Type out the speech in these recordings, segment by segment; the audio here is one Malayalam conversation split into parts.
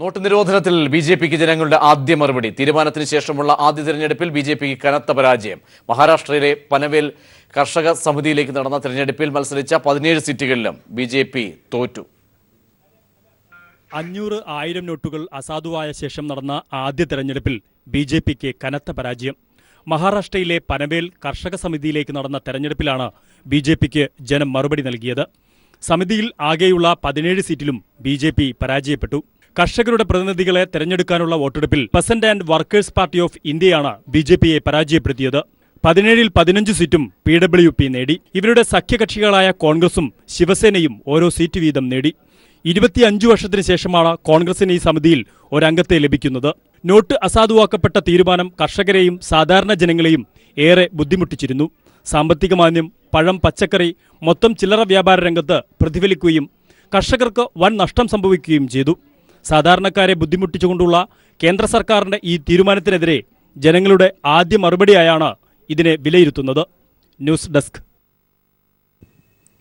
നോട്ട് നിരോധനത്തിൽ ബി.ജെ.പിക്ക് ജനങ്ങളുടെ ആദ്യ മറുപടി. തീരുമാനത്തിന് ശേഷമുള്ള ആദ്യ തെരഞ്ഞെടുപ്പിൽ ബി.ജെ.പിക്ക് കനത്ത പരാജയം. മഹാരാഷ്ട്രയിലെ പനവേൽ കർഷക സമിതിയിലേക്ക് നടന്ന തെരഞ്ഞെടുപ്പിൽ മത്സരിച്ച 17 സീറ്റുകളിലും ബി.ജെ.പി തോറ്റു. 500,000 നോട്ടുകൾ അസാധുവായ ശേഷം നടന്ന ആദ്യ തെരഞ്ഞെടുപ്പിൽ ബി.ജെ.പിക്ക് കനത്ത പരാജയം. മഹാരാഷ്ട്രയിലെ പനവേൽ കർഷക സമിതിയിലേക്ക് നടന്ന തെരഞ്ഞെടുപ്പിലാണ് ബി.ജെ.പിക്ക് ജനം മറുപടി നൽകിയത്. സമിതിയിൽ ആകെയുള്ള 17 സീറ്റിലും ബി.ജെ.പി പരാജയപ്പെട്ടു. കർഷകരുടെ പ്രതിനിധികളെ തെരഞ്ഞെടുക്കാനുള്ള വോട്ടെടുപ്പിൽ peasant and workers party of ഇന്ത്യയാണ് ബി.ജെ.പിയെ പരാജയപ്പെടുത്തിയത്. 17-ൽ 15 സീറ്റും പി.ഡബ്ല്യു.പി നേടി. ഇവരുടെ സഖ്യകക്ഷികളായ കോൺഗ്രസും ശിവസേനയും ഓരോ സീറ്റ് വീതം നേടി. 25 വർഷത്തിന് ശേഷമാണ് കോൺഗ്രസിന് ഈ സമിതിയിൽ ഒരംഗത്തെ ലഭിക്കുന്നത്. നോട്ട് അസാധുവാക്കപ്പെട്ട തീരുമാനം കർഷകരെയും സാധാരണ ജനങ്ങളെയും ഏറെ ബുദ്ധിമുട്ടിച്ചിരുന്നു. സാമ്പത്തിക മാന്ദ്യം, പഴം, പച്ചക്കറി, മൊത്തം ചില്ലറ വ്യാപാര രംഗത്ത് പ്രതിഫലിക്കുകയും കർഷകർക്ക് വൻ നഷ്ടം സംഭവിക്കുകയും ചെയ്തു. സാധാരണക്കാരെ ബുദ്ധിമുട്ടിച്ചുകൊണ്ടുള്ള കേന്ദ്ര സർക്കാരിന്റെ ഈ തീരുമാനത്തിനെതിരെ ജനങ്ങളുടെ ആദ്യ മറുപടിയായാണ് ഇതിനെ വിലയിരുത്തുന്നത്. News desk.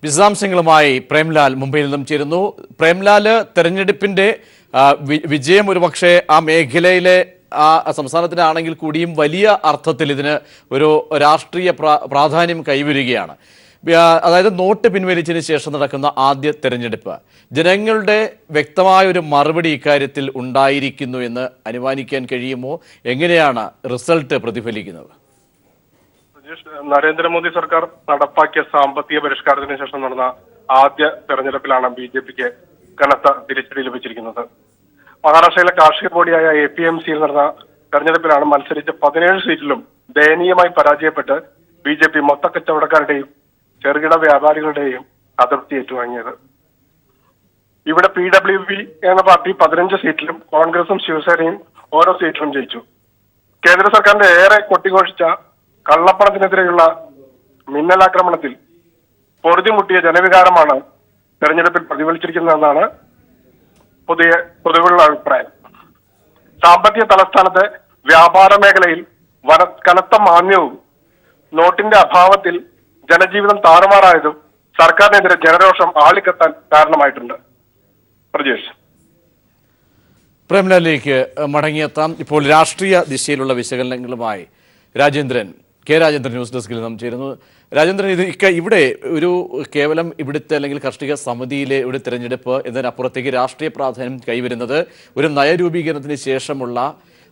വിശദാംശങ്ങളുമായി പ്രേംലാൽ മുംബൈയിൽ നിന്നും ചേരുന്നു. പ്രേംലാല്, തെരഞ്ഞെടുപ്പിന്റെ വിജയം ഒരുപക്ഷെ ആ മേഖലയിലെ ആ സംസ്ഥാനത്തിനാണെങ്കിൽ കൂടിയും വലിയ അർത്ഥത്തിൽ ഇതിന് ഒരു രാഷ്ട്രീയ പ്രാധാന്യം കൈവരികയാണ്. അതായത് നോട്ട് പിൻവലിച്ചതിന് ശേഷം നടക്കുന്ന ആദ്യ തെരഞ്ഞെടുപ്പ്, ജനങ്ങളുടെ വ്യക്തമായ ഒരു മറുപടി ഇക്കാര്യത്തിൽ ഉണ്ടായിരിക്കുന്നു എന്ന് അനുമാനിക്കാൻ കഴിയുമോ? എങ്ങനെയാണ് റിസൾട്ട് പ്രതിഫലിക്കുന്നത്? നരേന്ദ്രമോദി സർക്കാർ നടപ്പാക്കിയ സാമ്പത്തിക പരിഷ്കാരത്തിന് ശേഷം നടന്ന ആദ്യ തെരഞ്ഞെടുപ്പിലാണ് ബി.ജെ.പിക്ക് കനത്ത തിരിച്ചടി ലഭിച്ചിരിക്കുന്നത്. മഹാരാഷ്ട്രയിലെ കാർഷിക ബോഡിയായ APMCയിൽ നടന്ന തെരഞ്ഞെടുപ്പിലാണ് മത്സരിച്ച 17 സീറ്റിലും ദയനീയമായി പരാജയപ്പെട്ട് ബി.ജെ.പി മൊത്തക്കച്ചവടക്കാരുടെയും ചെറുകിട വ്യാപാരികളുടെയും അതൃപ്തി ഏറ്റുവാങ്ങിയത്. ഇവിടെ PWP എന്ന പാർട്ടി 15 സീറ്റിലും കോൺഗ്രസും ശിവസേനയും ഓരോ സീറ്റിലും ജയിച്ചു. കേന്ദ്ര സർക്കാരിന്റെ ഏറെ കൊട്ടിഘോഷിച്ച കള്ളപ്പണത്തിനെതിരെയുള്ള മിന്നലാക്രമണത്തിൽ പൊറുതിമുട്ടിയ ജനവികാരമാണ് തെരഞ്ഞെടുപ്പിൽ പ്രതിഫലിച്ചിരിക്കുന്നതെന്നാണ് പൊതുവെയുള്ള അഭിപ്രായം. സാമ്പത്തിക തലസ്ഥാനത്തെ വ്യാപാര മേഖലയിൽ കനത്ത മാന്ദ്യവും നോട്ടിന്റെ അഭാവത്തിൽ ജനജീവിതം താറുമാറായതും സർക്കാരിനെതിരെ ജനരോഷം ആളിക്കത്താൻ കാരണമായിട്ടുണ്ട്. പ്രജേഷ്. പ്രേംലാലിലേക്ക് മടങ്ങിയെത്താം. ഇപ്പോൾ രാഷ്ട്രീയ ദിശയിലുള്ള വിശകലനങ്ങളുമായി കെ രാജേന്ദ്രൻ ന്യൂസ് ഡെസ്കിൽ നാം ചേരുന്നു. രാജേന്ദ്രൻ, ഇവിടെ ഒരു കേവലം ഇവിടുത്തെ അല്ലെങ്കിൽ കാർഷിക സമിതിയിലെ ഒരു തെരഞ്ഞെടുപ്പ് എന്നതിനപ്പുറത്തേക്ക് രാഷ്ട്രീയ പ്രാധാന്യം കൈവരുന്നത് ഒരു നയരൂപീകരണത്തിന് ശേഷമുള്ള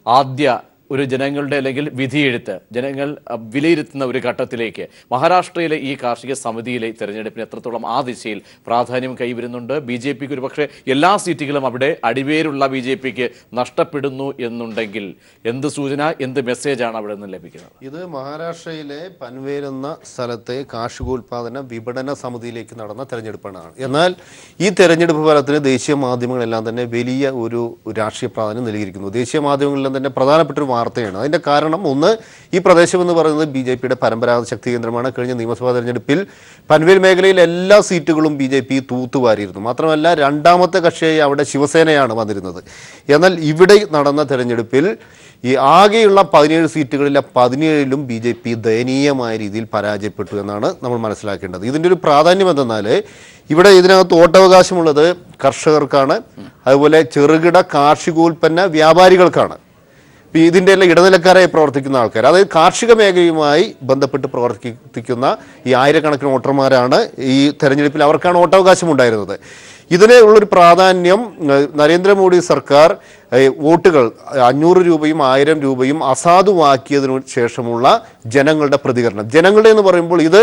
ആദ്യ ഒരു ജനങ്ങളുടെ അല്ലെങ്കിൽ വിധിയെഴുത്ത്, ജനങ്ങൾ വിലയിരുത്തുന്ന ഒരു ഘട്ടത്തിലേക്ക് മഹാരാഷ്ട്രയിലെ ഈ കാർഷിക സമിതിയിലെ തെരഞ്ഞെടുപ്പിന് എത്രത്തോളം ആ ദിശയിൽ പ്രാധാന്യം കൈവരുന്നുണ്ട്? ബി.ജെ.പിക്ക് ഒരു പക്ഷേ എല്ലാ സീറ്റുകളും അവിടെ അടിവേരുള്ള ബി.ജെ.പിക്ക് നഷ്ടപ്പെടുന്നു എന്നുണ്ടെങ്കിൽ എന്ത് സൂചന, എന്ത് മെസ്സേജാണ് അവിടെ നിന്ന് ലഭിക്കുന്നത്? ഇത് മഹാരാഷ്ട്രയിലെ പൻവേൽ എന്ന സ്ഥലത്തെ കാർഷികോൽപാദന വിപണന സമിതിയിലേക്ക് നടന്ന തെരഞ്ഞെടുപ്പാണ്. എന്നാൽ ഈ തെരഞ്ഞെടുപ്പ് ഫലത്തിന് ദേശീയ മാധ്യമങ്ങളെല്ലാം തന്നെ വലിയ ഒരു രാഷ്ട്രീയ പ്രാധാന്യം നൽകിയിരിക്കുന്നു. ദേശീയ മാധ്യമങ്ങളിലും തന്നെ പ്രധാനപ്പെട്ട ഒരു വാർത്തയാണ്. അതിന്റെ കാരണം, ഒന്ന്, ഈ പ്രദേശം എന്ന് പറയുന്നത് ബി.ജെ.പിയുടെ പരമ്പരാഗത ശക്തി കേന്ദ്രമാണ്. കഴിഞ്ഞ നിയമസഭാ തെരഞ്ഞെടുപ്പിൽ പൻവേൽ മേഖലയിൽ എല്ലാ സീറ്റുകളും ബി.ജെ.പി തൂത്തുവാരിയിരുന്നു. മാത്രമല്ല, രണ്ടാമത്തെ കക്ഷിയായി അവിടെ ശിവസേനയാണ് വന്നിരുന്നത്. എന്നാൽ ഇവിടെ നടന്ന തെരഞ്ഞെടുപ്പിൽ ഈ ആകെയുള്ള 17 സീറ്റുകളിലെ 17ലും ബി.ജെ.പി ദയനീയമായ രീതിയിൽ പരാജയപ്പെട്ടു എന്നാണ് നമ്മൾ മനസ്സിലാക്കേണ്ടത്. ഇതിൻ്റെ ഒരു പ്രാധാന്യം എന്തെന്നാൽ, ഇവിടെ ഇതിനകത്ത് വോട്ടവകാശമുള്ളത് കർഷകർക്കാണ്, അതുപോലെ ചെറുകിട കാർഷികോൽപ്പന്ന വ്യാപാരികൾക്കാണ്. ഇതിൻ്റെ എല്ലാം ഇടനിലക്കാരായി പ്രവർത്തിക്കുന്ന ആൾക്കാർ, അതായത് കാർഷിക മേഖലയുമായി ബന്ധപ്പെട്ട് പ്രവർത്തിക്കുന്ന ഈ ആയിരക്കണക്കിന് വോട്ടർമാരാണ് ഈ തെരഞ്ഞെടുപ്പിൽ, അവർക്കാണ് വോട്ടവകാശം ഉണ്ടായിരുന്നത്. ഇതിന് ഉള്ളൊരു പ്രാധാന്യം നരേന്ദ്രമോദി സർക്കാർ വോട്ടുകൾ 500 രൂപയും 1000 രൂപയും അസാധുവാക്കിയതിനു ശേഷമുള്ള ജനങ്ങളുടെ പ്രതികരണം. ജനങ്ങളുടെ എന്ന് പറയുമ്പോൾ ഇത്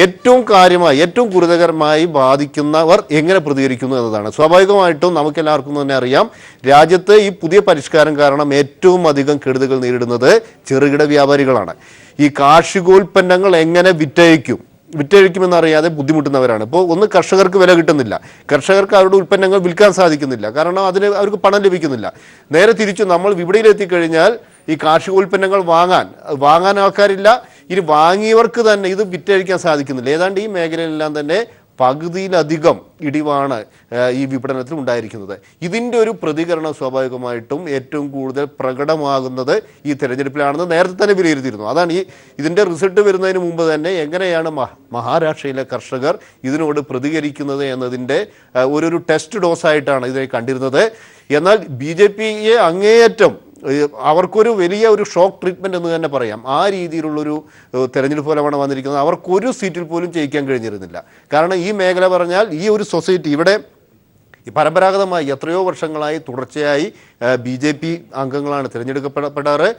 ഏറ്റവും കാര്യമായി, ഏറ്റവും ഗുരുതരമായി ബാധിക്കുന്നവർ എങ്ങനെ പ്രതികരിക്കുന്നു എന്നതാണ്. സ്വാഭാവികമായിട്ടും നമുക്കെല്ലാവർക്കും തന്നെ അറിയാം, രാജ്യത്ത് ഈ പുതിയ പരിഷ്കാരം കാരണം ഏറ്റവും അധികം കെടുതികൾ നേരിടുന്നത് ചെറുകിട വ്യാപാരികളാണ്. ഈ കാർഷികോൽപ്പന്നങ്ങൾ എങ്ങനെ വിറ്റഴിക്കുമെന്നറിയാതെ ബുദ്ധിമുട്ടുന്നവരാണ്. ഇപ്പോൾ ഒന്ന്, കർഷകർക്ക് വില കിട്ടുന്നില്ല, കർഷകർക്ക് അവരുടെ ഉൽപ്പന്നങ്ങൾ വിൽക്കാൻ സാധിക്കുന്നില്ല, കാരണം അതിന് അവർക്ക് പണം ലഭിക്കുന്നില്ല. നേരെ തിരിച്ചു, നമ്മൾ വിപണിയിലെത്തിക്കഴിഞ്ഞാൽ ഈ കാർഷികോൽപ്പന്നങ്ങൾ വാങ്ങാൻ ആൾക്കാരില്ല, ഇനി വാങ്ങിയവർക്ക് തന്നെ ഇത് വിറ്റഴിക്കാൻ സാധിക്കുന്നില്ല. ഏതാണ്ട് ഈ മേഖലയിലെല്ലാം തന്നെ പകുതിയിലധികം ഇടിവാണ് ഈ വിപണനത്തിൽ ഉണ്ടായിരിക്കുന്നത്. ഇതിൻ്റെ ഒരു പ്രതികരണം സ്വാഭാവികമായിട്ടും ഏറ്റവും കൂടുതൽ പ്രകടമാകുന്നത് ഈ തെരഞ്ഞെടുപ്പിലാണെന്ന് നേരത്തെ തന്നെ വിലയിരുത്തിയിരുന്നു. അതാണ് ഇതിൻ്റെ റിസൾട്ട് വരുന്നതിന് മുമ്പ് തന്നെ എങ്ങനെയാണ് മഹാരാഷ്ട്രയിലെ കർഷകർ ഇതിനോട് പ്രതികരിക്കുന്നത് എന്നതിൻ്റെ ഒരു ടെസ്റ്റ് ഡോസായിട്ടാണ് ഇതിനെ കണ്ടിരുന്നത്. എന്നാൽ BJPയെ അങ്ങേയറ്റം അവർക്കൊരു വലിയ ഒരു ഷോക്ക് ട്രീറ്റ്മെൻറ്റ് എന്ന് തന്നെ പറയാം. ആ രീതിയിലുള്ളൊരു തെരഞ്ഞെടുപ്പ് ഫലമാണ് വന്നിരിക്കുന്നത്. അവർക്കൊരു സീറ്റിൽ പോലും ജയിക്കാൻ കഴിഞ്ഞിരുന്നില്ല. കാരണം ഈ മേഖല പറഞ്ഞാൽ ഈ ഒരു സൊസൈറ്റി ഇവിടെ പരമ്പരാഗതമായി എത്രയോ വർഷങ്ങളായി തുടർച്ചയായി BJP അംഗങ്ങളാണ് തിരഞ്ഞെടുക്കപ്പെടാറ്.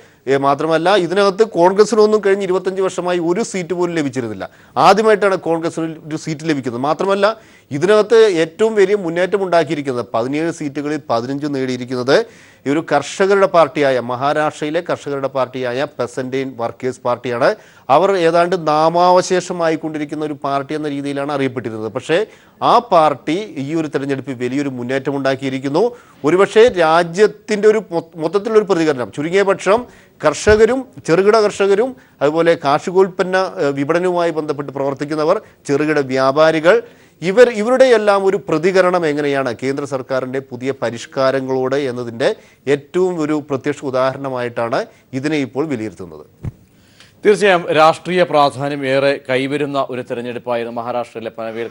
മാത്രമല്ല ഇതിനകത്ത് കോൺഗ്രസിനൊന്നും കഴിഞ്ഞ് 25 വർഷമായി ഒരു സീറ്റ് പോലും ലഭിച്ചിരുന്നില്ല. ആദ്യമായിട്ടാണ് കോൺഗ്രസിന് ഒരു സീറ്റ് ലഭിക്കുന്നത്. മാത്രമല്ല ഇതിനകത്ത് ഏറ്റവും വലിയ മുന്നേറ്റം ഉണ്ടാക്കിയിരിക്കുന്നത് 17 സീറ്റുകളിൽ 15 നേടിയിരിക്കുന്നത് ഈ ഒരു കർഷകരുടെ പാർട്ടിയായ മഹാരാഷ്ട്രയിലെ കർഷകരുടെ പാർട്ടിയായ പെസന്റൈൻ വർക്കേഴ്സ് പാർട്ടിയാണ്. അവർ ഏതാണ്ട് നാമാവശേഷമായിക്കൊണ്ടിരിക്കുന്ന ഒരു പാർട്ടി എന്ന രീതിയിലാണ് അറിയപ്പെട്ടിരുന്നത്. പക്ഷേ ആ പാർട്ടി ഈ ഒരു തെരഞ്ഞെടുപ്പിൽ വലിയൊരു മുന്നേറ്റം ഉണ്ടാക്കിയിരിക്കുന്നു. ഒരുപക്ഷെ രാജ്യത്തിൻ്റെ ഒരു മൊത്തത്തിലൊരു പ്രതികരണം, ചുരുങ്ങിയ പക്ഷം കർഷകരും ചെറുകിട കർഷകരും അതുപോലെ കാർഷികോൽപ്പന്ന വിപണനവുമായി ബന്ധപ്പെട്ട് പ്രവർത്തിക്കുന്നവർ, ചെറുകിട വ്യാപാരികൾ, ഇവരുടെ എല്ലാം ഒരു പ്രതികരണം എങ്ങനെയാണ് കേന്ദ്ര സർക്കാരിൻ്റെ പുതിയ പരിഷ്കാരങ്ങളോട് എന്നതിൻ്റെ ഏറ്റവും ഒരു പ്രത്യക്ഷ ഉദാഹരണമായിട്ടാണ് ഇതിനെ ഇപ്പോൾ വിലയിരുത്തുന്നത്. തീർച്ചയായും രാഷ്ട്രീയ പ്രാധാന്യം ഏറെ കൈവരുന്ന ഒരു തെരഞ്ഞെടുപ്പായിരുന്നു മഹാരാഷ്ട്രയിലെ പനവേൽ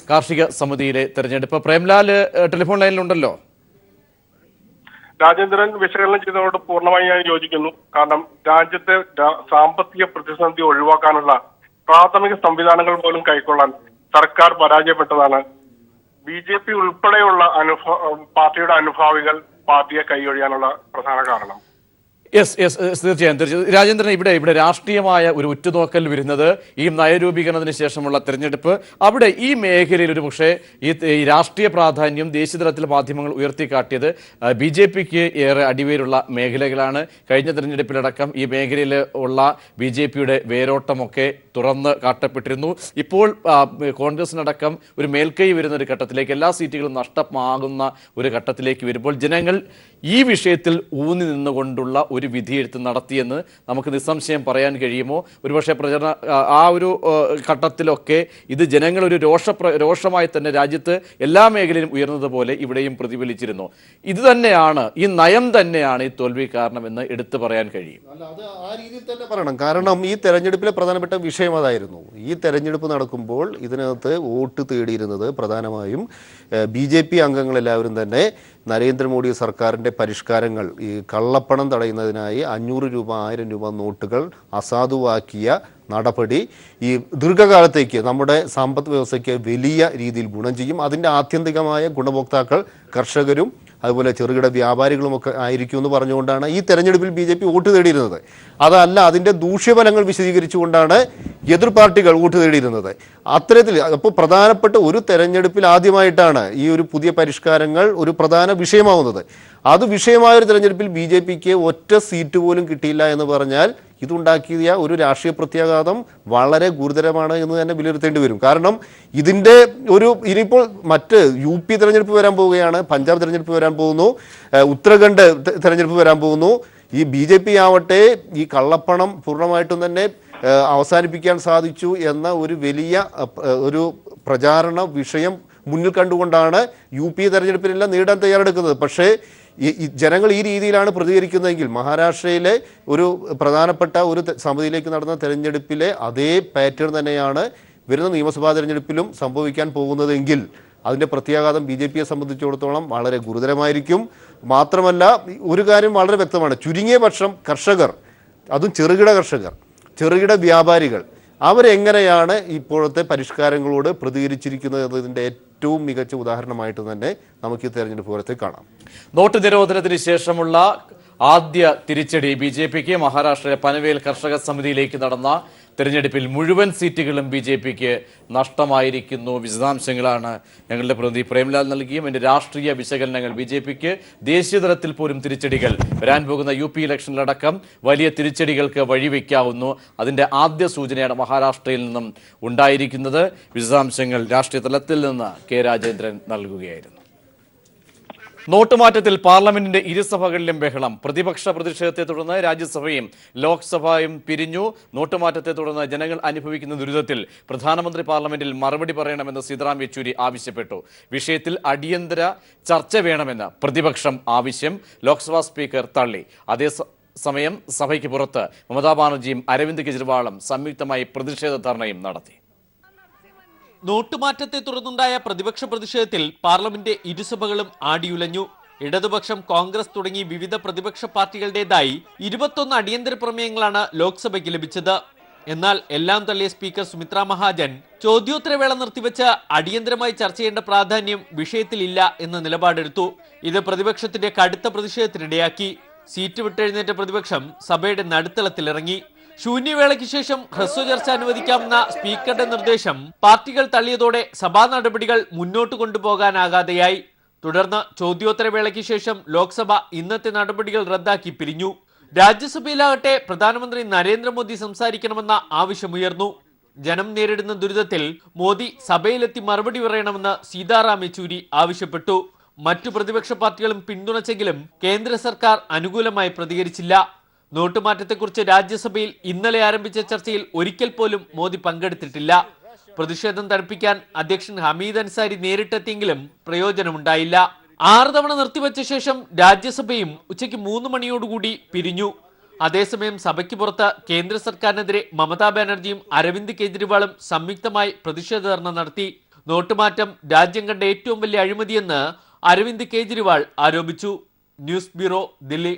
കാർഷിക സമിതിയിലെ തെരഞ്ഞെടുപ്പ്. പ്രേംലാൽ ടെലിഫോൺ ലൈനിലുണ്ടല്ലോ. രാജേന്ദ്രൻ വിശകലനം ചെയ്തതോട് പൂർണ്ണമായി ഞാൻ യോജിക്കുന്നു. കാരണം രാജ്യത്തെ സാമ്പത്തിക പ്രതിസന്ധി ഒഴിവാക്കാനുള്ള പ്രാഥമിക സംവിധാനങ്ങൾ പോലും കൈക്കൊള്ളാൻ സർക്കാർ പരാജയപ്പെട്ടതാണ്. BJP ഉൾപ്പെടെയുള്ള പാർട്ടിയുടെ അനുഭാവികൾ പാർട്ടിയെ കൈയൊഴിയാനുള്ള പ്രധാന കാരണം. തീർച്ചയായും രാജേന്ദ്രൻ, ഇവിടെ രാഷ്ട്രീയമായ ഒരു ഉറ്റുനോക്കൽ വരുന്നത് ഈ നയരൂപീകരണത്തിന് ശേഷമുള്ള തെരഞ്ഞെടുപ്പ്. അവിടെ ഈ മേഖലയിൽ ഒരു പക്ഷേ ഈ രാഷ്ട്രീയ പ്രാധാന്യം ദേശീയതലത്തിൽ മാധ്യമങ്ങൾ ഉയർത്തിക്കാട്ടിയത് BJPക്ക് ഏറെ അടിവേരുള്ള മേഖലകളാണ്. കഴിഞ്ഞ തെരഞ്ഞെടുപ്പിലടക്കം ഈ മേഖലയിൽ ഉള്ള BJPയുടെ വേരോട്ടമൊക്കെ തുറന്ന് കാട്ടപ്പെട്ടിരുന്നു. ഇപ്പോൾ കോൺഗ്രസിനടക്കം ഒരു മേൽക്കൈ വരുന്ന ഒരു ഘട്ടത്തിലേക്ക്, എല്ലാ സീറ്റുകളും നഷ്ടമാകുന്ന ഒരു ഘട്ടത്തിലേക്ക് വരുമ്പോൾ ജനങ്ങൾ ഈ വിഷയത്തിൽ ഊന്നി നിന്നുകൊണ്ടുള്ള ഒരു വിധിയെഴുത്ത് നടത്തിയെന്ന് നമുക്ക് നിസ്സംശയം പറയാൻ കഴിയുമോ? ഒരുപക്ഷെ പ്രചരണ ആ ഒരു ഘട്ടത്തിലൊക്കെ ഇത് ജനങ്ങൾ ഒരു രോഷമായി തന്നെ രാജ്യത്ത് എല്ലാ മേഖലയിലും ഉയർന്നതുപോലെ ഇവിടെയും പ്രതിഫലിച്ചിരുന്നു. ഇത് തന്നെയാണ്, ഈ നയം തന്നെയാണ് ഈ തോൽവി കാരണമെന്ന് എടുത്തു പറയാൻ കഴിയും. അല്ല, അത് ആ രീതിയിൽ തന്നെ പറയണം. കാരണം ഈ തെരഞ്ഞെടുപ്പിലെ പ്രധാനപ്പെട്ട വിഷയം അതായിരുന്നു. ഈ തെരഞ്ഞെടുപ്പ് നടക്കുമ്പോൾ ഇതിനകത്ത് വോട്ട് തേടിയിരുന്നത് പ്രധാനമായും BJP അംഗങ്ങളെല്ലാവരും തന്നെ നരേന്ദ്രമോദി സർക്കാരിൻ്റെ പരിഷ്കാരങ്ങൾ, ഈ കള്ളപ്പണം തടയുന്നതിനായി 500 രൂപ 1000 രൂപ നോട്ടുകൾ അസാധുവാക്കിയ നടപടി ഈ ദീർഘകാലത്തേക്ക് നമ്മുടെ സമ്പദ് വ്യവസ്ഥയ്ക്ക് വലിയ രീതിയിൽ ഗുണം ചെയ്യും. അതിൻ്റെ ആത്യന്തികമായ ഗുണഭോക്താക്കൾ കർഷകരും അതുപോലെ ചെറുകിട വ്യാപാരികളുമൊക്കെ ആയിരിക്കും എന്ന് പറഞ്ഞുകൊണ്ടാണ് ഈ തെരഞ്ഞെടുപ്പിൽ BJP വോട്ട് തേടിയിരുന്നത്. അതല്ല, അതിൻ്റെ ദൂഷ്യഫലങ്ങൾ വിശദീകരിച്ചുകൊണ്ടാണ് എതിർ പാർട്ടികൾ വോട്ട് തേടിയിരുന്നത്. അത്തരത്തിൽ അപ്പോൾ പ്രധാനപ്പെട്ട ഒരു തെരഞ്ഞെടുപ്പിൽ ആദ്യമായിട്ടാണ് ഈ ഒരു പുതിയ പരിഷ്കാരങ്ങൾ ഒരു പ്രധാന വിഷയമാവുന്നത്. അത് വിഷയമായൊരു തെരഞ്ഞെടുപ്പിൽ BJPക്ക് ഒറ്റ സീറ്റ് പോലും കിട്ടിയില്ല എന്ന് പറഞ്ഞാൽ ഇതുണ്ടാക്കിയ ഒരു രാഷ്ട്രീയ പ്രത്യാഘാതം വളരെ ഗുരുതരമാണ് എന്ന് തന്നെ വിലയിരുത്തേണ്ടി വരും. കാരണം ഇതിൻ്റെ ഇനിയിപ്പോൾ മറ്റ് UP തെരഞ്ഞെടുപ്പ് വരാൻ പോവുകയാണ്, പഞ്ചാബ് തെരഞ്ഞെടുപ്പ് വരാൻ പോകുന്നു, ഉത്തരാഖണ്ഡ് തെരഞ്ഞെടുപ്പ് വരാൻ പോകുന്നു. ഈ BJP ആവട്ടെ ഈ കള്ളപ്പണം പൂർണ്ണമായിട്ടും തന്നെ അവസാനിപ്പിക്കാൻ സാധിച്ചു എന്ന ഒരു വലിയ ഒരു പ്രചാരണ വിഷയം മുന്നിൽ കണ്ടുകൊണ്ടാണ് UP തെരഞ്ഞെടുപ്പിനെല്ലാം നേടാൻ തയ്യാറെടുക്കുന്നത്. പക്ഷേ ഈ ജനങ്ങൾ ഈ രീതിയിലാണ് പ്രതികരിക്കുന്നതെങ്കിൽ മഹാരാഷ്ട്രയിലെ ഒരു പ്രധാനപ്പെട്ട ഒരു സമിതിയിലേക്ക് നടന്ന തെരഞ്ഞെടുപ്പിലെ അതേ പാറ്റേൺ തന്നെയാണ് വരുന്ന നിയമസഭാ തെരഞ്ഞെടുപ്പിലും സംഭവിക്കാൻ പോകുന്നതെങ്കിൽ അതിൻ്റെ പ്രത്യാഘാതം BJPയെ സംബന്ധിച്ചിടത്തോളം വളരെ ഗുരുതരമായിരിക്കും. മാത്രമല്ല ഒരു കാര്യം വളരെ വ്യക്തമാണ്, ചുരുങ്ങിയ പക്ഷം കർഷകർ, അതും ചെറുകിട കർഷകർ, ചെറുകിട വ്യാപാരികൾ, അവരെങ്ങനെയാണ് ഇപ്പോഴത്തെ പരിഷ്കാരങ്ങളോട് പ്രതികരിച്ചിരിക്കുന്നത് എന്നതിൻ്റെ ഏറ്റവും മികച്ച ഉദാഹരണമായിട്ട് തന്നെ നമുക്ക് ഈ തെരഞ്ഞെടുപ്പ് ഫലത്തെ കാണാം. നോട്ട് നിരോധനത്തിന് ശേഷമുള്ള ആദ്യ തിരിച്ചടി BJPക്ക് മഹാരാഷ്ട്രയിലെ പനവേൽ കർഷക സമിതിയിലേക്ക് നടന്ന തെരഞ്ഞെടുപ്പിൽ മുഴുവൻ സീറ്റുകളും BJPക്ക് നഷ്ടമായിരിക്കുന്നു. വിശദാംശങ്ങളാണ് ഞങ്ങളുടെ പ്രതിനിധി പ്രേംലാൽ നൽകിയും എൻ്റെ രാഷ്ട്രീയ വിശകലനങ്ങൾ. BJPക്ക് ദേശീയതലത്തിൽ പോലും തിരിച്ചടികൾ വരാൻ പോകുന്ന UP ഇലക്ഷനിലടക്കം വലിയ തിരിച്ചടികൾക്ക് വഴിവെക്കാവുന്നു. അതിൻ്റെ ആദ്യ സൂചനയാണ് മഹാരാഷ്ട്രയിൽ നിന്നും ഉണ്ടായിരിക്കുന്നത്. വിശദാംശങ്ങൾ രാഷ്ട്രീയ തലത്തിൽ നിന്ന് K. രാജേന്ദ്രൻ നൽകുകയായിരുന്നു. നോട്ടുമാറ്റത്തിൽ പാർലമെന്റിന്റെ ഇരുസഭകളിലും ബഹളം. പ്രതിപക്ഷ പ്രതിഷേധത്തെ തുടർന്ന് രാജ്യസഭയും ലോക്സഭയും പിരിഞ്ഞു. നോട്ടുമാറ്റത്തെ തുടർന്ന് ജനങ്ങൾ അനുഭവിക്കുന്ന ദുരിതത്തിൽ പ്രധാനമന്ത്രി പാർലമെന്റിൽ മറുപടി പറയണമെന്ന് സീതാറാം യെച്ചൂരി ആവശ്യപ്പെട്ടു. വിഷയത്തിൽ അടിയന്തര ചർച്ച വേണമെന്ന് പ്രതിപക്ഷം ആവശ്യം ലോക്സഭാ സ്പീക്കർ തള്ളി. അതേസമയം സഭയ്ക്ക് പുറത്ത് മമതാ ബാനർജിയും അരവിന്ദ് കെജ്രിവാളും സംയുക്തമായി പ്രതിഷേധ ധർണയും നടത്തി. നോട്ടുമാറ്റത്തെ തുടർന്നുണ്ടായ പ്രതിപക്ഷ പ്രതിഷേധത്തിൽ പാർലമെന്റ് ഇരുസഭകളും ആടിയുലഞ്ഞു. ഇടതുപക്ഷം, കോൺഗ്രസ് തുടങ്ങി വിവിധ പ്രതിപക്ഷ പാർട്ടികളുടേതായി 21 അടിയന്തര പ്രമേയങ്ങളാണ് ലോക്സഭയ്ക്ക് ലഭിച്ചത്. എന്നാൽ എല്ലാം തള്ളിയ സ്പീക്കർ സുമിത്രാ മഹാജൻ ചോദ്യോത്തരവേള നിർത്തിവെച്ച് അടിയന്തരമായി ചർച്ച ചെയ്യേണ്ട പ്രാധാന്യം വിഷയത്തിലില്ല എന്ന നിലപാടെടുത്തു. ഇത് പ്രതിപക്ഷത്തിന്റെ കടുത്ത പ്രതിഷേധത്തിനിടയാക്കി. സീറ്റ് വിട്ടെഴുന്നേറ്റ പ്രതിപക്ഷം സഭയുടെ നടുത്തളത്തിലിറങ്ങി. ശൂന്യവേളയ്ക്ക് ശേഷം ഹ്രസ്വ ചർച്ച അനുവദിക്കാമെന്ന സ്പീക്കറുടെ നിർദ്ദേശം പാർട്ടികൾ തള്ളിയതോടെ സഭാ നടപടികൾ മുന്നോട്ട് കൊണ്ടുപോകാനാകാതെയായി. തുടർന്ന് ചോദ്യോത്തരവേളയ്ക്ക് ശേഷം ലോക്സഭ ഇന്നത്തെ നടപടികൾ റദ്ദാക്കി പിരിഞ്ഞു. രാജ്യസഭയിലാകട്ടെ പ്രധാനമന്ത്രി നരേന്ദ്രമോദി സംസാരിക്കണമെന്ന ആവശ്യമുയർന്നു. ജനം നേരിടുന്ന ദുരിതത്തിൽ മോദി സഭയിലെത്തി മറുപടി പറയണമെന്ന് സീതാറാം യെച്ചൂരി ആവശ്യപ്പെട്ടു. മറ്റു പ്രതിപക്ഷ പാർട്ടികളും പിന്തുണച്ചെങ്കിലും കേന്ദ്ര സർക്കാർ അനുകൂലമായി പ്രതികരിച്ചില്ല. നോട്ടുമാറ്റത്തെക്കുറിച്ച് രാജ്യസഭയിൽ ഇന്നലെ ആരംഭിച്ച ചർച്ചയിൽ ഒരിക്കൽ പോലും മോദി പങ്കെടുത്തിട്ടില്ല. പ്രതിഷേധം തണുപ്പിക്കാൻ അധ്യക്ഷൻ ഹമീദ് അൻസാരി നേരിട്ടെത്തിയെങ്കിലും പ്രയോജനമുണ്ടായില്ല. 6 തവണ നിർത്തിവെച്ച ശേഷം രാജ്യസഭയും ഉച്ചയ്ക്ക് 3 മണിയോടുകൂടി പിരിഞ്ഞു. അതേസമയം സഭയ്ക്ക് പുറത്ത് കേന്ദ്ര സർക്കാരിനെതിരെ മമതാ ബാനർജിയും അരവിന്ദ് കെജ്രിവാളും സംയുക്തമായി പ്രതിഷേധ ധർണ നടത്തി. നോട്ടുമാറ്റം രാജ്യം കണ്ട ഏറ്റവും വലിയ അഴിമതിയെന്ന് അരവിന്ദ് കെജ്രിവാൾ ആരോപിച്ചു. News bureau, Delhi.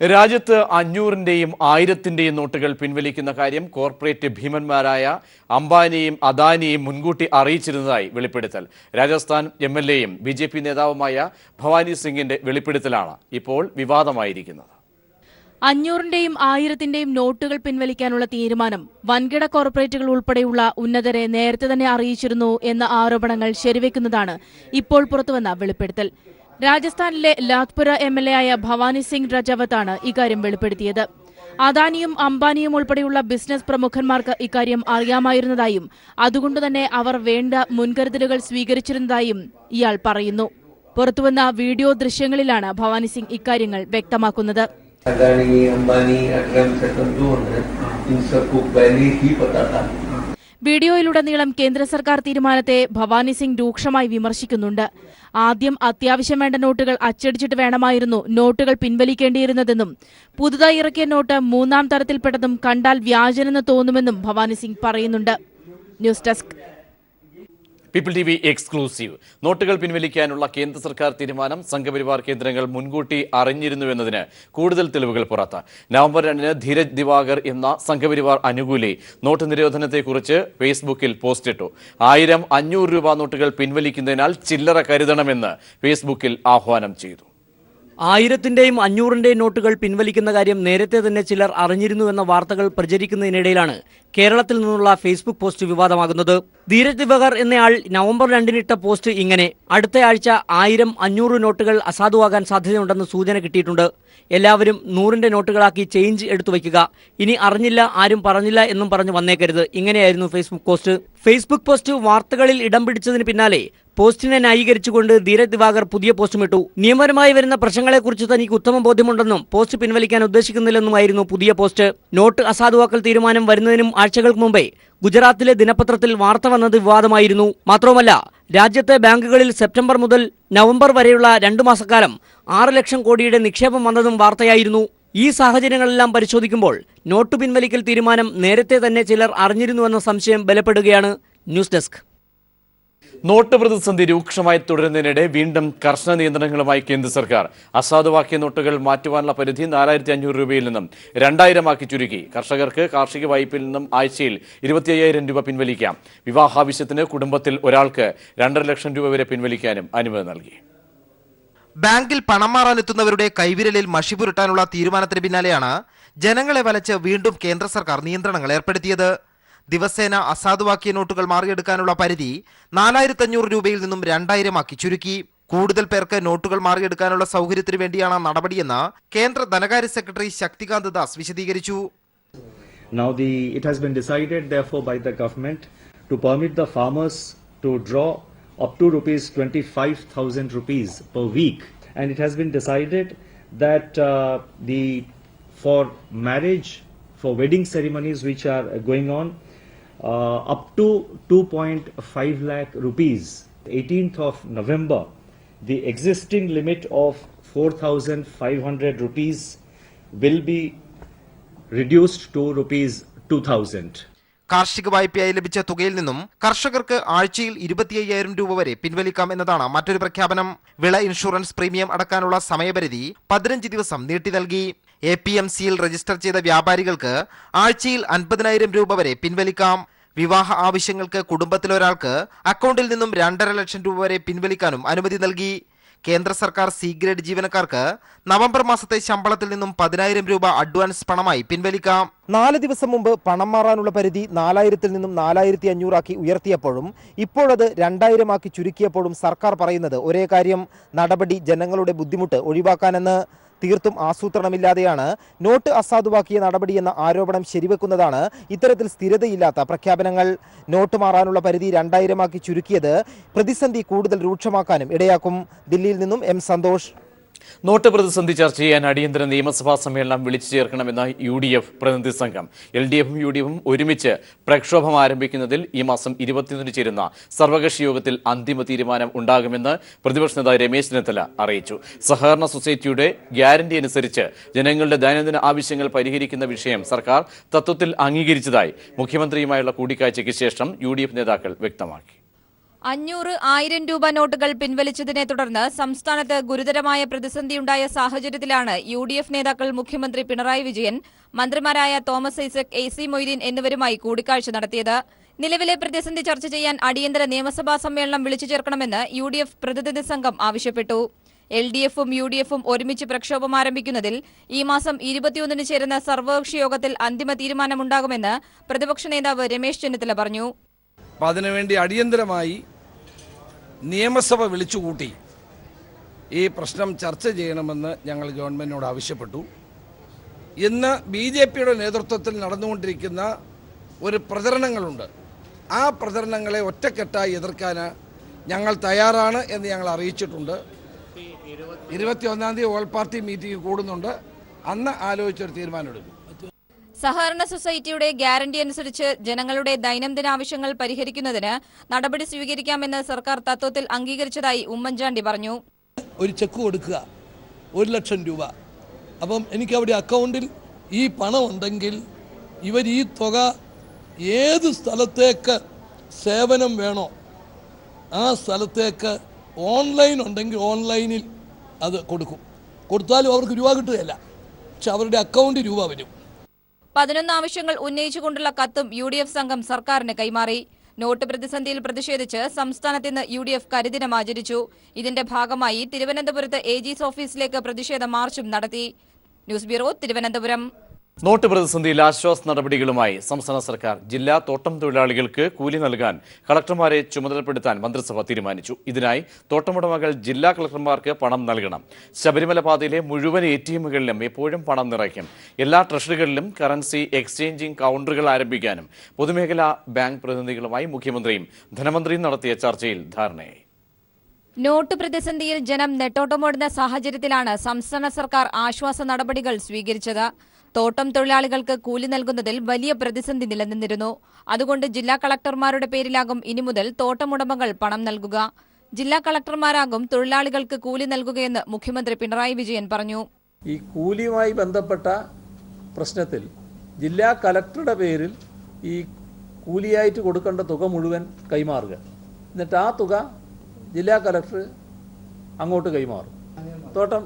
രാജ്യത്ത് 500-ന്റെയും 1000-ന്റെയും നോട്ടുകൾ പിൻവലിക്കുന്ന കാര്യം കോർപ്പറേറ്റ് ഭീമന്മാരായ അംബാനിയും അദാനിയും മുൻകൂട്ടി അറിയിച്ചിരുന്നതായി വെളിപ്പെടുത്തൽ. രാജസ്ഥാൻ MLAയും BJP നേതാവുമായ ഭവാനി സിംഗിന്റെ വെളിപ്പെടുത്തലാണ് ഇപ്പോൾ വിവാദമായിരിക്കുന്നത്. 500-ന്റെയും 1000-ന്റെയും നോട്ടുകൾ പിൻവലിക്കാനുള്ള തീരുമാനം വൻകിട കോർപ്പറേറ്റുകൾ ഉൾപ്പെടെയുള്ള ഉന്നതരെ നേരത്തെ തന്നെ അറിയിച്ചിരുന്നു എന്ന ആരോപണങ്ങൾ ശരിവെക്കുന്നതാണ് ഇപ്പോൾ പുറത്തുവന്ന വെളിപ്പെടുത്തൽ. രാജസ്ഥാനിലെ ലാത്പുര MLA ആയ ഭവാനി സിംഗ് രജവത്താണ് ഇക്കാര്യം വെളിപ്പെടുത്തിയത്. അദാനിയും അംബാനിയും ഉൾപ്പെടെയുള്ള ബിസിനസ് പ്രമുഖന്മാർക്ക് ഇക്കാര്യം അറിയാമായിരുന്നതായും അതുകൊണ്ടുതന്നെ അവർ വേണ്ട മുൻകരുതലുകൾ സ്വീകരിച്ചിരുന്നതായും ഇയാൾ പറയുന്നു. പുറത്തുവന്ന വീഡിയോ ദൃശ്യങ്ങളിലാണ് ഭവാനി സിംഗ് ഇക്കാര്യങ്ങൾ വ്യക്തമാക്കുന്നത്. अदानी, अंबानी, अक्रम सेटल जो हैं इन सबको पहले ही पता था. വീഡിയോയിലുടനീളം കേന്ദ്ര സർക്കാർ തീരുമാനത്തെ ഭവാനി സിംഗ് രൂക്ഷമായി വിമർശിക്കുന്നുണ്ട്. ആദ്യം അത്യാവശ്യം വേണ്ട നോട്ടുകൾ അച്ചടിച്ചിട്ട് വേണമായിരുന്നു നോട്ടുകൾ പിൻവലിക്കേണ്ടിയിരുന്നതെന്നും പുതുതായി ഇറക്കിയ നോട്ട് 3ാം തരത്തിൽപ്പെട്ടതും കണ്ടാൽ വ്യാജനെന്ന് തോന്നുമെന്നും ഭവാനി സിംഗ് പറയുന്നുണ്ട്. News desk, people TV exclusive. നോട്ടുകൾ പിൻവലിക്കാനുള്ള കേന്ദ്ര സർക്കാർ തീരുമാനം സംഘപരിവാർ കേന്ദ്രങ്ങൾ മുൻകൂട്ടി അറിഞ്ഞിരുന്നുവെന്നതിന് കൂടുതൽ തെളിവുകൾ പുറത്ത്. നവംബർ 2-ന് ധീരജ് ദിവാകർ എന്ന സംഘപരിവാർ അനുകൂലി നോട്ട് നിരോധനത്തെക്കുറിച്ച് ഫേസ്ബുക്കിൽ പോസ്റ്റിട്ടു. 1000-500 രൂപ നോട്ടുകൾ പിൻവലിക്കുന്നതിനാൽ ചില്ലറ കരുതണമെന്ന് ഫേസ്ബുക്കിൽ ആഹ്വാനം ചെയ്തു. 1000-ന്റെയും 500-ന്റെയും നോട്ടുകൾ പിൻവലിക്കുന്ന കാര്യം നേരത്തെ തന്നെ ചിലർ അറിഞ്ഞിരുന്നുവെന്ന വാർത്തകൾ പ്രചരിക്കുന്നതിനിടയിലാണ് കേരളത്തിൽ നിന്നുള്ള ഫേസ്ബുക്ക് പോസ്റ്റ് വിവാദമാകുന്നത്. ധീരജ് ദിവാകർ എന്നയാൾ നവംബർ 2-ന് ഇട്ട പോസ്റ്റ് ഇങ്ങനെ: അടുത്തയാഴ്ച 1000-500 നോട്ടുകൾ അസാധുവാകാൻ സാധ്യതയുണ്ടെന്ന് സൂചന കിട്ടിയിട്ടുണ്ട്. എല്ലാവരും 100-ന്റെ നോട്ടുകളാക്കി ചേഞ്ച് എടുത്തു വയ്ക്കുക. ഇനി അറിഞ്ഞില്ല, ആരും പറഞ്ഞില്ല എന്നും പറഞ്ഞു വന്നേക്കരുത്. ഇങ്ങനെയായിരുന്നു ഫേസ്ബുക്ക് പോസ്റ്റ്. ഫേസ്ബുക്ക് പോസ്റ്റ് വാർത്തകളിൽ ഇടം പിടിച്ചതിന് പിന്നാലെ പോസ്റ്റിനെ ന്യായീകരിച്ചുകൊണ്ട് ധീരജ് ദിവാകർ പുതിയ പോസ്റ്റുമിട്ടു. നിയമപരമായി വരുന്ന പ്രശ്നങ്ങളെക്കുറിച്ച് തനിക്ക് ഉത്തമ ബോധ്യമുണ്ടെന്നും പോസ്റ്റ് പിൻവലിക്കാൻ ഉദ്ദേശിക്കുന്നില്ലെന്നുമായിരുന്നു പുതിയ പോസ്റ്റ്. നോട്ട് അസാധുവാക്കൽ തീരുമാനം വരുന്നതിനും ആഴ്ചകൾക്ക് മുമ്പേ ഗുജറാത്തിലെ ദിനപത്രത്തിൽ വാർത്ത വന്നത് വിവാദമായിരുന്നു. മാത്രവുമല്ല, രാജ്യത്തെ ബാങ്കുകളിൽ സെപ്റ്റംബർ മുതൽ നവംബർ വരെയുള്ള 2 മാസക്കാലം 6 ലക്ഷം കോടിയുടെ നിക്ഷേപം വന്നതും വാർത്തയായിരുന്നു. ഈ സാഹചര്യങ്ങളെല്ലാം പരിശോധിക്കുമ്പോൾ നോട്ട് പിൻവലിക്കൽ തീരുമാനം നേരത്തെ തന്നെ ചിലർ അറിഞ്ഞിരുന്നുവെന്ന സംശയം ബലപ്പെടുകയാണ്. News desk. നോട്ട് പ്രതിസന്ധി രൂക്ഷമായി തുടരുന്നതിനിടെ വീണ്ടും കർശന നിയന്ത്രണങ്ങളുമായി കേന്ദ്ര സർക്കാർ. അസാധുവാക്കിയ നോട്ടുകൾ മാറ്റുവാനുള്ള പരിധി 4500 രൂപയിൽ നിന്നും 2000 ചുരുക്കി. കർഷകർക്ക് കാർഷിക വായ്പയിൽ നിന്നും ആഴ്ചയിൽ 25,000 രൂപ പിൻവലിക്കാം. വിവാഹാവശ്യത്തിന് കുടുംബത്തിൽ ഒരാൾക്ക് 2.5 ലക്ഷം രൂപ വരെ പിൻവലിക്കാനും അനുമതി നൽകി. ബാങ്കിൽ പണം മാറാനെത്തുന്നവരുടെ കൈവിരലിൽ മഷി പുരട്ടാനുള്ള തീരുമാനത്തിന് പിന്നാലെയാണ് ജനങ്ങളെ വലച്ച് വീണ്ടും കേന്ദ്ര സർക്കാർ നിയന്ത്രണങ്ങൾ ഏർപ്പെടുത്തിയത്. ദിവസേന അസാധുവാക്കിയ നോട്ടുകൾ മാറിയെടുക്കാനുള്ള പരിധി 4500 രൂപയിൽ നിന്നും 2000 ചുരുക്കി. കൂടുതൽ പേർക്ക് നോട്ടുകൾ മാറിയെടുക്കാനുള്ള സൗകര്യത്തിന് വേണ്ടിയാണ് നടപടിയെന്ന് കേന്ദ്ര ധനകാര്യ സെക്രട്ടറി ശക്തികാന്ത് ദാസ് വിശദീകരിച്ചു. Now it has been decided therefore by the government to permit the farmers to draw up to rupees 25,000 rupees per week. And it has been decided that for marriage, for wedding ceremonies which are going on, up to 2.5 lakh rupees. 18th of November, the existing limit of 4,500 rupees will be reduced to rupees 2,000. കാർഷിക വായ്പയായി ലഭിച്ച തുകയിൽ നിന്നും കർഷകർക്ക് ആഴ്ചയിൽ 25,000 രൂപ വരെ പിൻവലിക്കാം എന്നതാണ് മറ്റൊരു പ്രഖ്യാപനം. വിള ഇൻഷുറൻസ് പ്രീമിയം അടക്കാനുള്ള സമയപരിധി 15 ദിവസം നീട്ടി നൽകി. APMCയിൽ രജിസ്റ്റർ ചെയ്ത വ്യാപാരികൾക്ക് ആഴ്ചയിൽ 50,000 രൂപ വരെ പിൻവലിക്കാം. വിവാഹ ആവശ്യങ്ങൾക്ക് കുടുംബത്തിലൊരാൾക്ക് അക്കൗണ്ടിൽ നിന്നും 2.5 ലക്ഷം രൂപ വരെ പിൻവലിക്കാനും അനുമതി നൽകി. കേന്ദ്ര സർക്കാർ സി ഗ്രേഡ് ജീവനക്കാർക്ക് നവംബർ മാസത്തെ ശമ്പളത്തിൽ നിന്നും 10,000 രൂപ അഡ്വാൻസ് പണമായി പിൻവലിക്കാം. 4 ദിവസം മുമ്പ് പണം മാറാനുള്ള പരിധി 4,000-ൽ നിന്നും 4,500 ആക്കി ഉയർത്തിയപ്പോഴും ഇപ്പോഴത് 2,000 ആക്കി ചുരുക്കിയപ്പോഴും സർക്കാർ പറയുന്നത് ഒരേ കാര്യം, നടപടി ജനങ്ങളുടെ ബുദ്ധിമുട്ട് ഒഴിവാക്കാനെന്ന്. തീർത്തും ആസൂത്രണമില്ലാതെയാണ് നോട്ട് അസാധുവാക്കിയ നടപടിയെന്ന ആരോപണം ശരിവെക്കുന്നതാണ് ഇത്തരത്തിൽ സ്ഥിരതയില്ലാത്ത പ്രഖ്യാപനങ്ങൾ. നോട്ട് മാറാനുള്ള പരിധി 2,000 ആക്കി ചുരുക്കിയത് പ്രതിസന്ധി കൂടുതൽ രൂക്ഷമാക്കാനും ഇടയാക്കും. ദില്ലിയിൽ നിന്നും M. സന്തോഷ്. നോട്ട് പ്രതിസന്ധി ചർച്ച ചെയ്യാൻ അടിയന്തര നിയമസഭാ സമ്മേളനം വിളിച്ചു ചേർക്കണമെന്ന UDF പ്രതിനിധി സംഘം. LDFും UDFും ഒരുമിച്ച് പ്രക്ഷോഭം ആരംഭിക്കുന്നതിൽ ഈ മാസം 21 ചേരുന്ന സർവകക്ഷി യോഗത്തിൽ അന്തിമ തീരുമാനം ഉണ്ടാകുമെന്ന് പ്രതിപക്ഷ നേതാവ് രമേശ് ചെന്നിത്തല അറിയിച്ചു. സഹകരണ സൊസൈറ്റിയുടെ ഗ്യാരണ്ടി അനുസരിച്ച് ജനങ്ങളുടെ ദൈനംദിന ആവശ്യങ്ങൾ പരിഹരിക്കുന്ന വിഷയം സർക്കാർ തത്വത്തിൽ അംഗീകരിച്ചതായി മുഖ്യമന്ത്രിയുമായുള്ള കൂടിക്കാഴ്ചയ്ക്ക് ശേഷം UDF നേതാക്കൾ വ്യക്തമാക്കി. 500,000 രൂപ നോട്ടുകൾ പിൻവലിച്ചതിനെ തുടർന്ന് സംസ്ഥാനത്ത് ഗുരുതരമായ പ്രതിസന്ധിയുണ്ടായ സാഹചര്യത്തിലാണ് UDF നേതാക്കൾ മുഖ്യമന്ത്രി പിണറായി വിജയൻ, മന്ത്രിമാരായ തോമസ് ഐസക്, AC മൊയ്തീൻ എന്നിവരുമായി കൂടിക്കാഴ്ച നടത്തിയത്. നിലവിലെ പ്രതിസന്ധി ചർച്ച ചെയ്യാൻ അടിയന്തര നിയമസഭാ സമ്മേളനം വിളിച്ചു ചേർക്കണമെന്ന് UDF പ്രതിനിധി സംഘം ആവശ്യപ്പെട്ടു. LDFും UDFും ഒരുമിച്ച് പ്രക്ഷോഭം ആരംഭിക്കുന്നതിൽ ഈ മാസം 21 ചേരുന്ന സർവകക്ഷി യോഗത്തിൽ അന്തിമ തീരുമാനമുണ്ടാകുമെന്ന് പ്രതിപക്ഷ നേതാവ് രമേശ് ചെന്നിത്തല പറഞ്ഞു. അതിനുവേണ്ടി അടിയന്തരമായി നിയമസഭ വിളിച്ചുകൂട്ടി ഈ പ്രശ്നം ചർച്ച ചെയ്യണമെന്ന് ഞങ്ങൾ ഗവൺമെന്റിനോട് ആവശ്യപ്പെട്ടു. ഇന്ന് BJPയുടെ നേതൃത്വത്തിൽ നടന്നുകൊണ്ടിരിക്കുന്ന ഒരു പ്രചരണങ്ങളുണ്ട്. ആ പ്രചരണങ്ങളെ ഒറ്റക്കെട്ടായി എതിർക്കാൻ ഞങ്ങൾ തയ്യാറാണ് എന്ന് ഞങ്ങൾ അറിയിച്ചിട്ടുണ്ട്. 21-ാം തീയതി ഓൾ പാർട്ടി മീറ്റിംഗ് കൂടുന്നുണ്ട്. അന്ന് ആലോചിച്ചൊരു തീരുമാനമെടുക്കും. സഹകരണ സൊസൈറ്റിയുടെ ഗ്യാരണ്ടി അനുസരിച്ച് ജനങ്ങളുടെ ദൈനംദിന ആവശ്യങ്ങൾ പരിഹരിക്കുന്നതിന് നടപടി സ്വീകരിക്കാമെന്ന് സർക്കാർ തത്വത്തിൽ അംഗീകരിച്ചതായി ഉമ്മൻചാണ്ടി പറഞ്ഞു. ഒരു ചെക്ക് കൊടുക്കുക 1 ലക്ഷം രൂപ. അപ്പം എനിക്ക് അവിടെ അക്കൗണ്ടിൽ ഈ പണം ഉണ്ടെങ്കിൽ ഇവർ ഈ തുക ഏത് സ്ഥലത്തേക്ക് സേവനം വേണോ ആ സ്ഥലത്തേക്ക് ഓൺലൈൻ ഉണ്ടെങ്കിൽ ഓൺലൈനിൽ അത് കൊടുത്താലും അവർക്ക് രൂപ കിട്ടുകയില്ല, പക്ഷെ അവരുടെ അക്കൗണ്ടിൽ രൂപ വരും. 11 ആവശ്യങ്ങൾ ഉന്നയിച്ചുകൊണ്ടുള്ള കത്തും UDF സംഘം സർക്കാരിന് കൈമാറി. നോട്ട് പ്രതിസന്ധിയിൽ പ്രതിഷേധിച്ച് സംസ്ഥാനത്ത് ഇന്ന് UDF കരിദിനം ആചരിച്ചു. ഇതിന്റെ ഭാഗമായി തിരുവനന്തപുരത്ത് AG's ഓഫീസിലേക്ക് പ്രതിഷേധ മാർച്ചും നടത്തി. News bureau, Thiruvananthapuram. നോട്ട് പ്രതിസന്ധിയിൽ ആശ്വാസ നടപടികളുമായി സംസ്ഥാന സർക്കാർ. ജില്ലാ തോട്ടം തൊഴിലാളികൾക്ക് കൂലി നൽകാൻ കളക്ടർമാരെ ചുമതലപ്പെടുത്താൻ മന്ത്രിസഭ തീരുമാനിച്ചു. ഇതിനായി തോട്ടമുടമകൾ ജില്ലാ കളക്ടർമാർക്ക് പണം നൽകണം. ശബരിമല പാതയിലെ മുഴുവൻ ATMകളിലും എപ്പോഴും പണം നിറയ്ക്കും. എല്ലാ ട്രഷറികളിലും കറൻസി എക്സ്ചേഞ്ചിംഗ് കൗണ്ടറുകൾ ആരംഭിക്കാനും പൊതുമേഖലാ ബാങ്ക് പ്രതിനിധികളുമായി മുഖ്യമന്ത്രിയും ധനമന്ത്രിയും നടത്തിയ ചർച്ചയിൽ ധാരണയായി. നോട്ട് പ്രതിസന്ധിയിൽ ജനം നെട്ടോട്ടമോടുന്ന സാഹചര്യത്തിലാണ് സംസ്ഥാന സർക്കാർ ആശ്വാസ നടപടികൾ സ്വീകരിച്ചത്. തോട്ടം തൊഴിലാളികൾക്ക് കൂലി നൽകുന്നതിൽ വലിയ പ്രതിസന്ധി നിലനിന്നിരുന്നു. അതുകൊണ്ട് ജില്ലാ കളക്ടർമാരുടെ പേരിലാകും ഇനി മുതൽ തോട്ടമുടമകൾ പണം നൽകുക. ജില്ലാ കളക്ടർമാരാകും തൊഴിലാളികൾക്ക് കൂലി നൽകുകയെന്ന് മുഖ്യമന്ത്രി പിണറായി വിജയൻ പറഞ്ഞു. ഈ കൂലിയുമായി ബന്ധപ്പെട്ട പ്രശ്നത്തിൽ ജില്ലാ കളക്ടറുടെ പേരിൽ ഈ കൂലിയായിട്ട് കൊടുക്കേണ്ട തുക മുഴുവൻ കൈമാറുക. എന്നിട്ട് ആ തുക ജില്ലാ കളക്ടർ അങ്ങോട്ട് കൈമാറും. തോട്ടം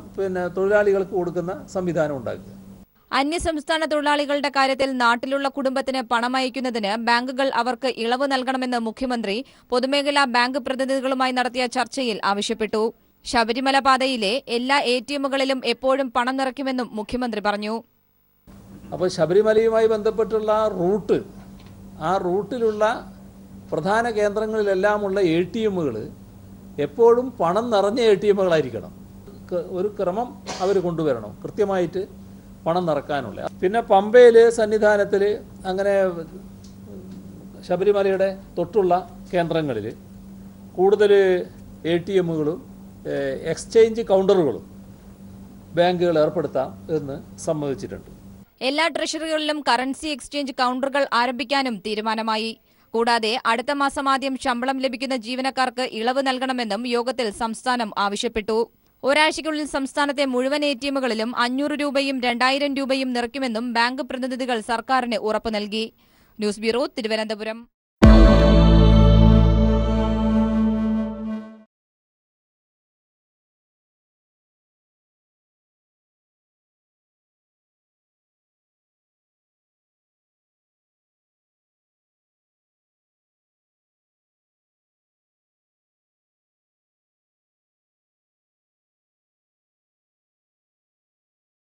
തൊഴിലാളികൾക്ക് കൊടുക്കുന്ന സംവിധാനം ഉണ്ടാക്കുക. അന്യസംസ്ഥാന തൊഴിലാളികളുടെ കാര്യത്തിൽ നാട്ടിലുള്ള കുടുംബത്തിന് പണം അയക്കുന്നതിന് ബാങ്കുകൾ അവർക്ക് ഇളവ് നൽകണമെന്ന് മുഖ്യമന്ത്രി പൊതുമേഖലാ ബാങ്ക് പ്രതിനിധികളുമായി നടത്തിയ ചർച്ചയിൽ ആവശ്യപ്പെട്ടു. ശബരിമല പാതയിലെ എല്ലാ ATMകളിലും എപ്പോഴും പണം നിറയ്ക്കുമെന്നും മുഖ്യമന്ത്രി പറഞ്ഞു. അപ്പോൾ ശബരിമലയുമായി ബന്ധപ്പെട്ടുള്ള റൂട്ട്, ആ റൂട്ടിലുള്ള പ്രധാന കേന്ദ്രങ്ങളിലെല്ലാമുള്ള ATMകൾ എപ്പോഴും പണം നിറഞ്ഞ ATMകളായിരിക്കണം. ഒരു ക്രമം അവർ കൊണ്ടുവരണം, കൃത്യമായിട്ട് പണം നിറക്കാനുള്ള. പിന്നെ പമ്പയിൽ സന്നിധാനത്തിൽ അങ്ങനെ ശബരിമലയുടെ തൊട്ടുള്ള കേന്ദ്രങ്ങളിൽ കൂടുതൽ ATM എക്സ്ചേഞ്ച് കൗണ്ടറുകളും ബാങ്കുകൾ ഏർപ്പെടുത്താം എന്ന് സമ്മതിച്ചിട്ടുണ്ട്. എല്ലാ ട്രഷറികളിലും കറൻസി എക്സ്ചേഞ്ച് കൗണ്ടറുകൾ ആരംഭിക്കാനും തീരുമാനമായി. കൂടാതെ അടുത്ത മാസം ആദ്യം ശമ്പളം ലഭിക്കുന്ന ജീവനക്കാർക്ക് ഇളവ് നൽകണമെന്നും യോഗത്തിൽ സംസ്ഥാനം ആവശ്യപ്പെട്ടു. ഒരാഴ്ചയ്ക്കുള്ളിൽ സംസ്ഥാനത്തെ മുഴുവൻ ATMകളിലും 500 രൂപയും 2000 രൂപയും നിറയ്ക്കുമെന്നും ബാങ്ക് പ്രതിനിധികൾ സർക്കാരിന് ഉറപ്പു നൽകി. News bureau, Thiruvananthapuram.